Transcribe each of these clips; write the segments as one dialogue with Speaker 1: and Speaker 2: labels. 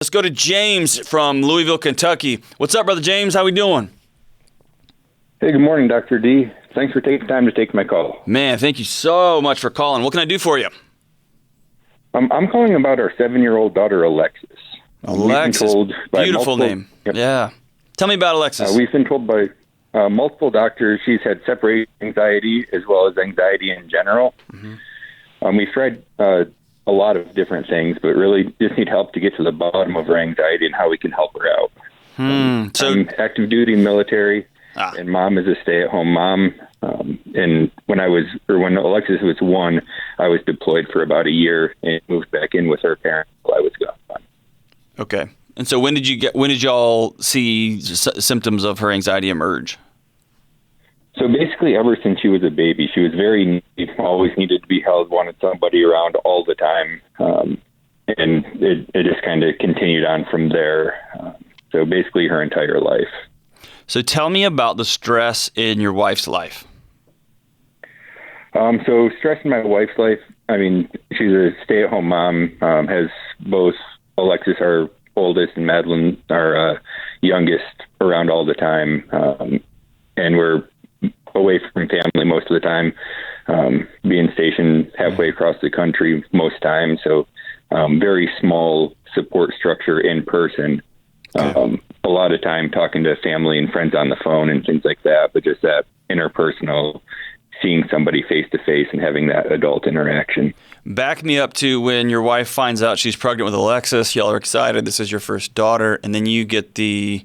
Speaker 1: Let's go to James from Louisville, Kentucky. What's up, Brother James? How we doing?
Speaker 2: Hey, good morning, Dr. D. Thanks for taking time to take my call.
Speaker 1: Man, thank you so much for calling. What can I do for you?
Speaker 2: I'm calling about our 7-year-old daughter, Alexis.
Speaker 1: Alexis, beautiful name.
Speaker 2: Yep.
Speaker 1: Yeah. Tell me about Alexis.
Speaker 2: We've been told by multiple doctors she's had separation anxiety as well as anxiety in general. Mm-hmm. We've tried a lot of different things, but really just need help to get to the bottom of her anxiety and how we can help her out.
Speaker 1: So
Speaker 2: I'm active duty military, and Mom is a stay-at-home mom. And when Alexis was 1, I was deployed for about a year and moved back in with her parents while I was gone.
Speaker 1: Okay. And so when did y'all see symptoms of her anxiety emerge?
Speaker 2: So basically, ever since she was a baby, she was very needy, always needed to be held, wanted somebody around all the time. And it just kind of continued on from there. So basically her entire life.
Speaker 1: So tell me about the stress in your wife's life.
Speaker 2: So stress in my wife's life, I mean, she's a stay-at-home mom, has both Alexis, our oldest, and Madeline, our youngest, around all the time. And we're away from family most of the time, being stationed halfway across the country most times. So very small support structure in person. Okay. A lot of time talking to family and friends on the phone and things like that, but just that interpersonal, seeing somebody face to face and having that adult interaction.
Speaker 1: Back me up to when your wife finds out she's pregnant with Alexis. Y'all are excited. This is your first daughter. And then you get the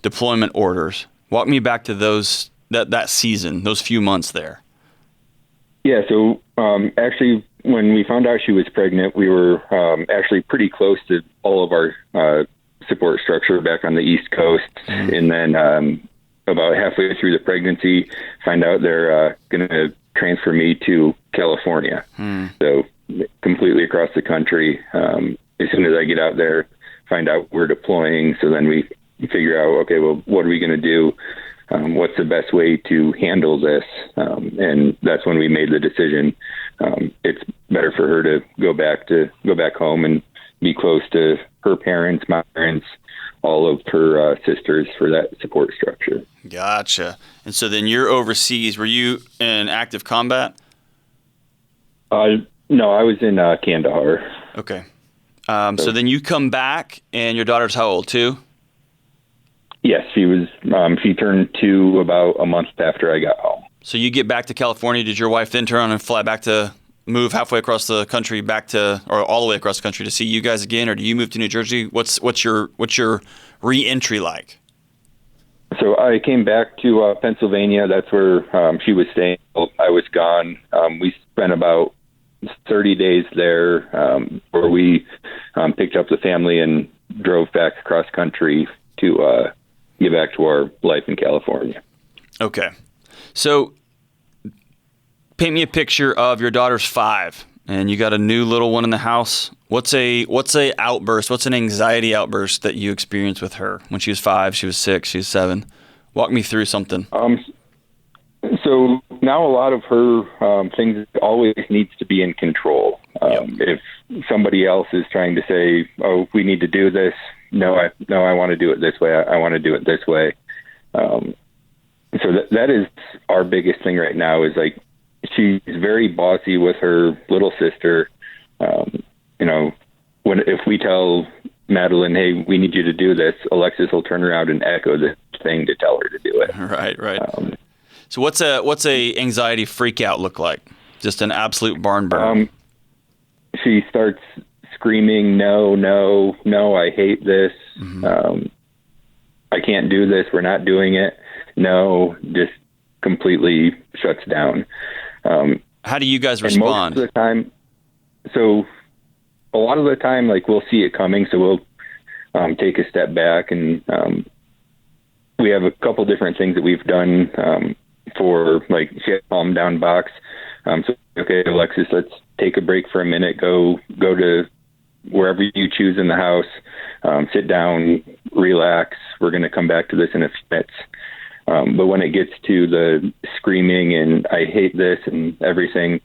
Speaker 1: deployment orders. Walk me back to that season, those few months there.
Speaker 2: Yeah. So actually, when we found out she was pregnant, we were actually pretty close to all of our support structure back on the East Coast. And then about halfway through the pregnancy, find out they're going to transfer me to California. So completely across the country. As soon as I get out there, find out we're deploying. So then we figure out, okay, well, what are we going to do? What's the best way to handle this? And that's when we made the decision. It's better for her to go back home and be close to her parents, my parents, all of her sisters for that support structure.
Speaker 1: Gotcha. And so then you're overseas. Were you in active combat?
Speaker 2: No, I was in Kandahar.
Speaker 1: Okay. So then you come back, and your daughter's how old, 2?
Speaker 2: Yes, she was. She turned 2 about a month after I got home.
Speaker 1: So you get back to California. Did your wife then turn around and fly back to move halfway across the country or all the way across the country to see you guys again, or do you move to New Jersey? What's your re-entry like?
Speaker 2: So I came back to Pennsylvania. That's where she was staying. I was gone. We spent about 30 days there, where we picked up the family and drove back across country to get back to our life in California.
Speaker 1: Okay. So paint me a picture of your daughter's 5, and you got a new little one in the house. What's an anxiety outburst that you experienced with her when she was 5, she was 6, she was 7? Walk me through something.
Speaker 2: So now a lot of her things always needs to be in control. If somebody else is trying to say, "Oh, we need to do this," no, I want to do it this way. I want to do it this way. So that is our biggest thing right now. Is like she's very bossy with her little sister. If we tell Madeline, "Hey, we need you to do this," Alexis will turn around and echo the thing to tell her to do it.
Speaker 1: Right. So what's a anxiety freak out look like? Just an absolute barn burn.
Speaker 2: She starts screaming, no, I hate this. Mm-hmm. I can't do this. We're not doing it. No, just completely shuts down.
Speaker 1: How do you guys respond?
Speaker 2: Most of the time, so a lot of the time, like we'll see it coming, so we'll take a step back, and we have a couple different things that we've done for, like, she had a calm down box. So, okay, Alexis, let's take a break for a minute, go to wherever you choose in the house, sit down, relax. We're going to come back to this in a few minutes. But when it gets to the screaming and I hate this and everything,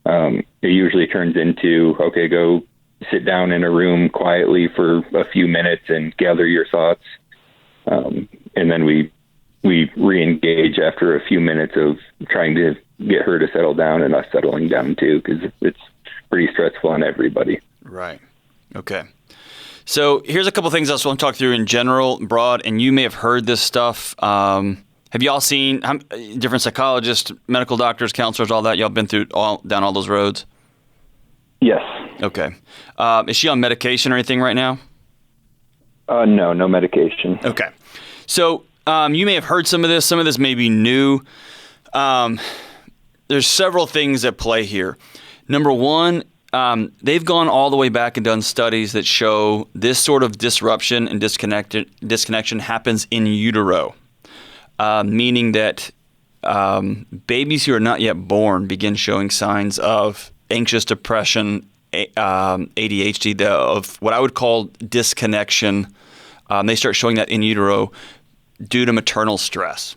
Speaker 2: it usually turns into, okay, go sit down in a room quietly for a few minutes and gather your thoughts. And then we re-engage after a few minutes of trying to get her to settle down and us settling down too, because it's pretty stressful on everybody.
Speaker 1: Right. Okay. So here's a couple things I just want to talk through in general, broad, and you may have heard this stuff. Have y'all seen different psychologists, medical doctors, counselors, all that? Y'all been through down all those roads?
Speaker 2: Yes.
Speaker 1: Okay. Is she on medication or anything right now?
Speaker 2: No medication.
Speaker 1: Okay. So you may have heard some of this. Some of this may be new. There's several things at play here. Number one, they've gone all the way back and done studies that show this sort of disruption and disconnection happens in utero, meaning that babies who are not yet born begin showing signs of anxious depression, ADHD, of what I would call disconnection. They start showing that in utero due to maternal stress.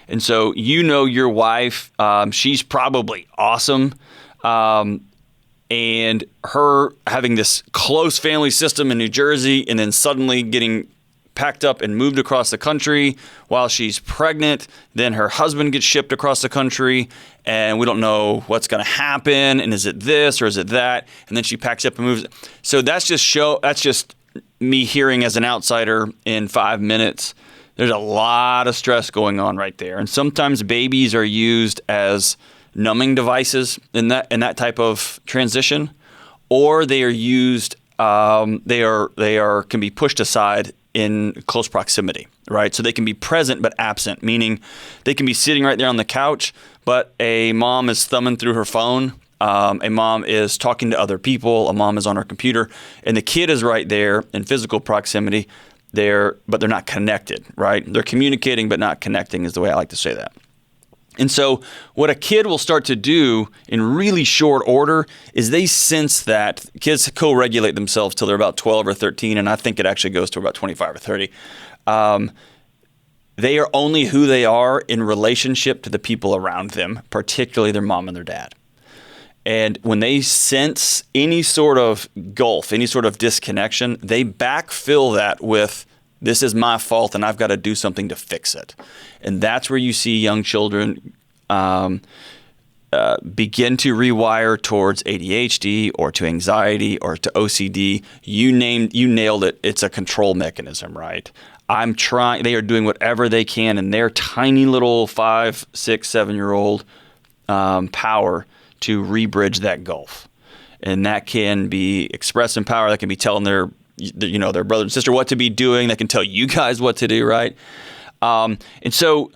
Speaker 1: And so your wife, she's probably awesome. And her having this close family system in New Jersey and then suddenly getting packed up and moved across the country while she's pregnant, then her husband gets shipped across the country and we don't know what's going to happen, and is it this or is it that, and then she packs up and moves. So that's just me hearing as an outsider in 5 minutes. There's a lot of stress going on right there, and sometimes babies are used as numbing devices in that type of transition, or they are used. Can be pushed aside in close proximity, right? So they can be present but absent, meaning they can be sitting right there on the couch, but a mom is thumbing through her phone. A mom is talking to other people. A mom is on her computer, and the kid is right there in physical proximity. But they're not connected, right? They're communicating but not connecting is the way I like to say that. And so what a kid will start to do in really short order is they sense that kids co-regulate themselves till they're about 12 or 13, and I think it actually goes to about 25 or 30. They are only who they are in relationship to the people around them, particularly their mom and their dad. And when they sense any sort of gulf, any sort of disconnection, they backfill that with, this is my fault and I've got to do something to fix it. And that's where you see young children begin to rewire towards ADHD or to anxiety or to OCD. You nailed it. It's a control mechanism, right? They are doing whatever they can in their tiny little 5, 6, 7-year-old power to rebridge that gulf. And that can be expressing power. That can be telling their brother and sister what to be doing. That can tell you guys what to do, right? And so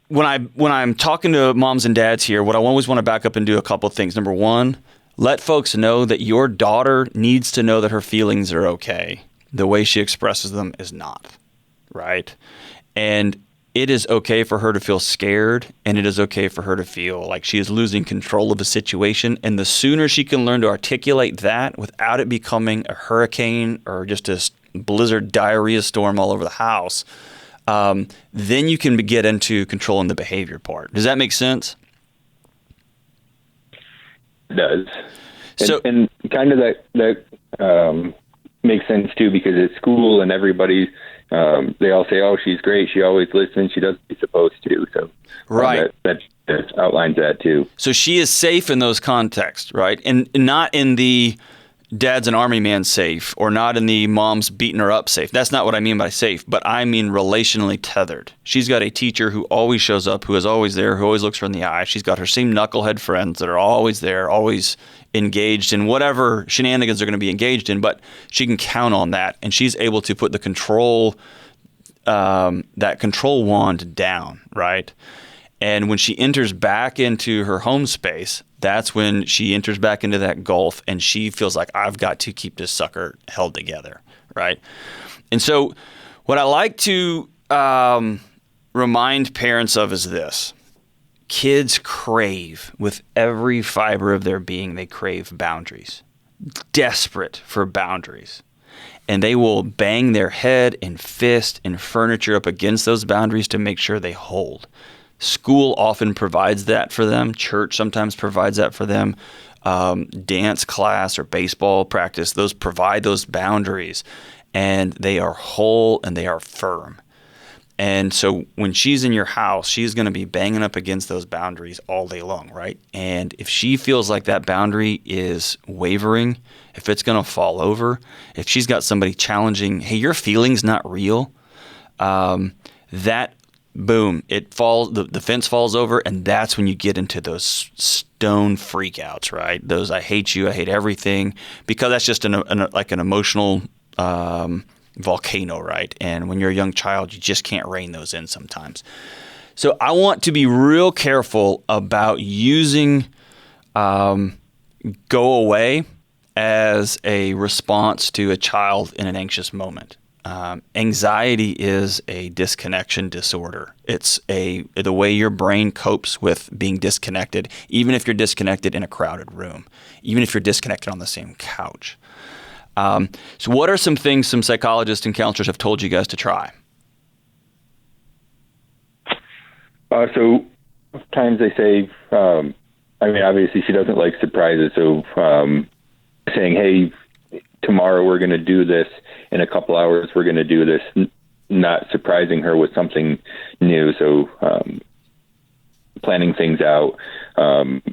Speaker 1: when I'm talking to moms and dads here, what I always want to back up and do a couple of things. Number one, let folks know that your daughter needs to know that her feelings are okay. The way she expresses them is not, right? And it is okay for her to feel scared, and it is okay for her to feel like she is losing control of the situation. And the sooner she can learn to articulate that without it becoming a hurricane or just a blizzard diarrhea storm all over the house, then you can get into controlling the behavior part. Does that make sense?
Speaker 2: It does. And kind of that makes sense too, because at school and everybody, they all say, "Oh, she's great. She always listens. She does what she's supposed to." So
Speaker 1: right,
Speaker 2: that outlines that too.
Speaker 1: So she is safe in those contexts, right? And not in the dad's an army man safe, or not in the mom's beating her up safe. That's not what I mean by safe, but I mean relationally tethered. She's got a teacher who always shows up, who is always there, who always looks her in the eye. She's got her same knucklehead friends that are always there, always engaged in whatever shenanigans they're going to be engaged in, but she can count on that, and she's able to put the control, that control wand down, right? And when she enters back into her home space, that's when she enters back into that gulf, and she feels like, I've got to keep this sucker held together, right? And so what I like to remind parents of is this. Kids crave, with every fiber of their being, they crave boundaries, desperate for boundaries. And they will bang their head and fist and furniture up against those boundaries to make sure they hold. School often provides that for them. Church sometimes provides that for them. dance class or baseball practice, those provide those boundaries, and they are whole and they are firm. And so when she's in your house, she's going to be banging up against those boundaries all day long, right? And if she feels like that boundary is wavering, if it's going to fall over, if she's got somebody challenging, hey, your feeling's not real, that boom, it falls. The fence falls over, and that's when you get into those stone freakouts, right? Those I hate you, I hate everything, because that's just like an emotional volcano, right? And when you're a young child, you just can't rein those in sometimes. So I want to be real careful about using go away as a response to a child in an anxious moment. Anxiety is a disconnection disorder. It's the way your brain copes with being disconnected, even if you're disconnected in a crowded room, even if you're disconnected on the same couch. So what are some things some psychologists and counselors have told you guys to try?
Speaker 2: So times they say, obviously she doesn't like surprises. So saying, hey, tomorrow we're going to do this. In a couple hours, we're going to do this, not surprising her with something new. So planning things out,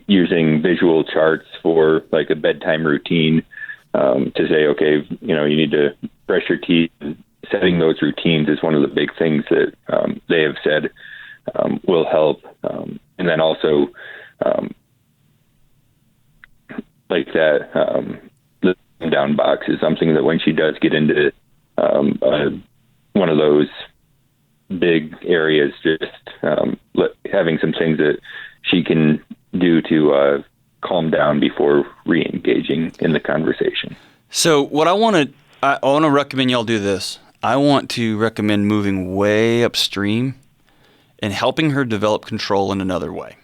Speaker 2: using visual charts for like a bedtime routine, to say, okay, you need to brush your teeth. Setting those routines is one of the big things that they have said will help. And then also like that, the down box is something that when she does get into one of those big areas, just having some things that she can do to calm down before re-engaging in the conversation.
Speaker 1: So what I want to recommend y'all do this. I want to recommend moving way upstream and helping her develop control in another way.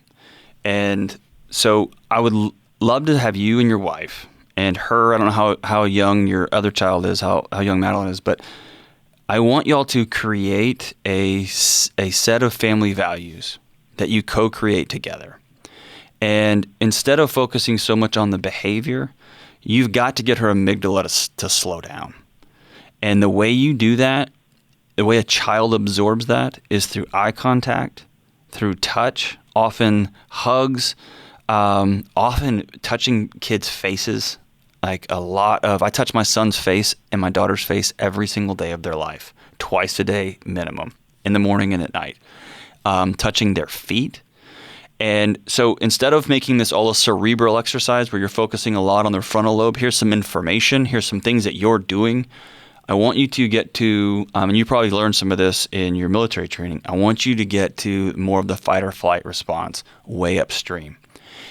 Speaker 1: And so I would love to have you and your wife and her. I don't know how young your other child is, how young Madeline is, but I want y'all to create a set of family values that you co-create together. And instead of focusing so much on the behavior, you've got to get her amygdala to slow down. And the way you do that, the way a child absorbs that is through eye contact, through touch, often hugs, often touching kids' faces. I touch my son's face and my daughter's face every single day of their life, twice a day minimum, in the morning and at night. Touching their feet. And so instead of making this all a cerebral exercise where you're focusing a lot on their frontal lobe, here's some information, here's some things that you're doing. I want you to get to, and you probably learned some of this in your military training, I want you to get to more of the fight or flight response way upstream.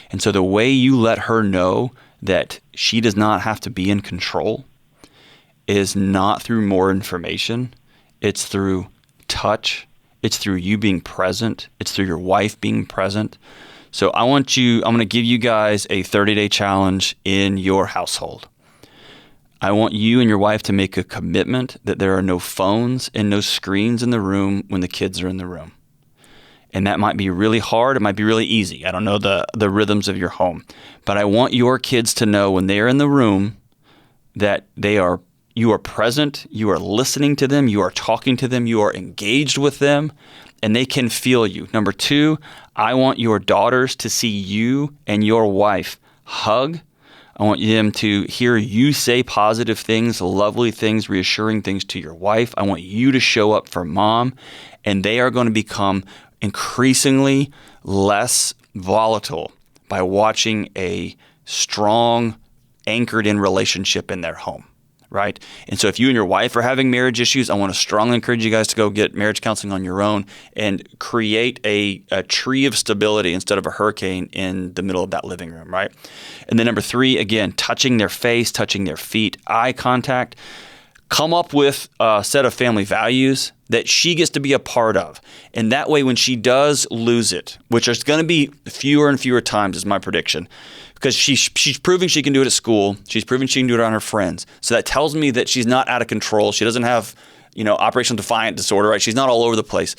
Speaker 1: And so the way you let her know that she does not have to be in control is not through more information. It's through touch. It's through you being present. It's through your wife being present. So I'm going to give you guys a 30-day challenge in your household. I want you and your wife to make a commitment that there are no phones and no screens in the room when the kids are in the room. And that might be really hard. It might be really easy. I don't know the rhythms of your home. But I want your kids to know when they're in the room that you are present, you are listening to them, you are talking to them, you are engaged with them, and they can feel you. Number 2, I want your daughters to see you and your wife hug. I want them to hear you say positive things, lovely things, reassuring things to your wife. I want you to show up for mom, and they are going to become increasingly less volatile by watching a strong, anchored-in relationship in their home, right? And so if you and your wife are having marriage issues, I want to strongly encourage you guys to go get marriage counseling on your own and create a tree of stability instead of a hurricane in the middle of that living room, right? And then number 3, again, touching their face, touching their feet, eye contact. Come up with a set of family values that she gets to be a part of. And that way, when she does lose it, which is going to be fewer and fewer times is my prediction, because she's proving she can do it at school. She's proving she can do it on her friends. So that tells me that she's not out of control. She doesn't have, operational defiant disorder, right? She's not all over the place.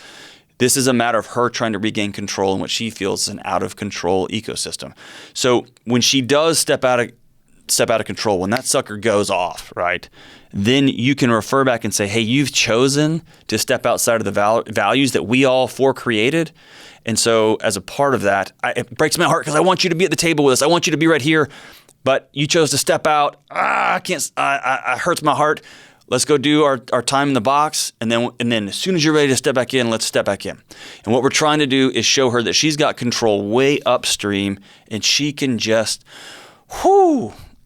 Speaker 1: This is a matter of her trying to regain control in what she feels is an out of control ecosystem. So when she does step out of control, when that sucker goes off, right, then you can refer back and say, hey, you've chosen to step outside of the values that we all four created. And so as a part of that, it breaks my heart because I want you to be at the table with us. I want you to be right here. But you chose to step out. I can't. It hurts my heart. Let's go do our time in the box, and then as soon as you're ready to step back in, let's step back in. And what we're trying to do is show her that she's got control way upstream, and she can just,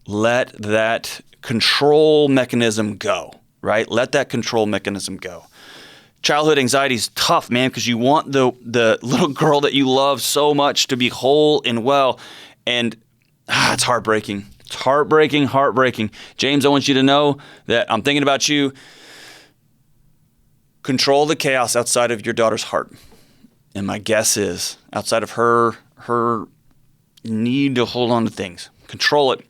Speaker 1: let that control mechanism go, right? Let that control mechanism go. Childhood anxiety is tough, man, because you want the little girl that you love so much to be whole and well, and it's heartbreaking. It's heartbreaking. James, I want you to know that I'm thinking about you. Control the chaos outside of your daughter's heart. And my guess is, outside of her need to hold on to things, control it.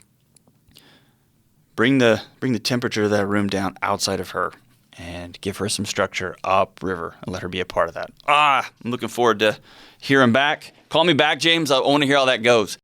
Speaker 1: Bring the temperature of that room down outside of her and give her some structure upriver and let her be a part of that. I'm looking forward to hearing back. Call me back, James. I want to hear how that goes.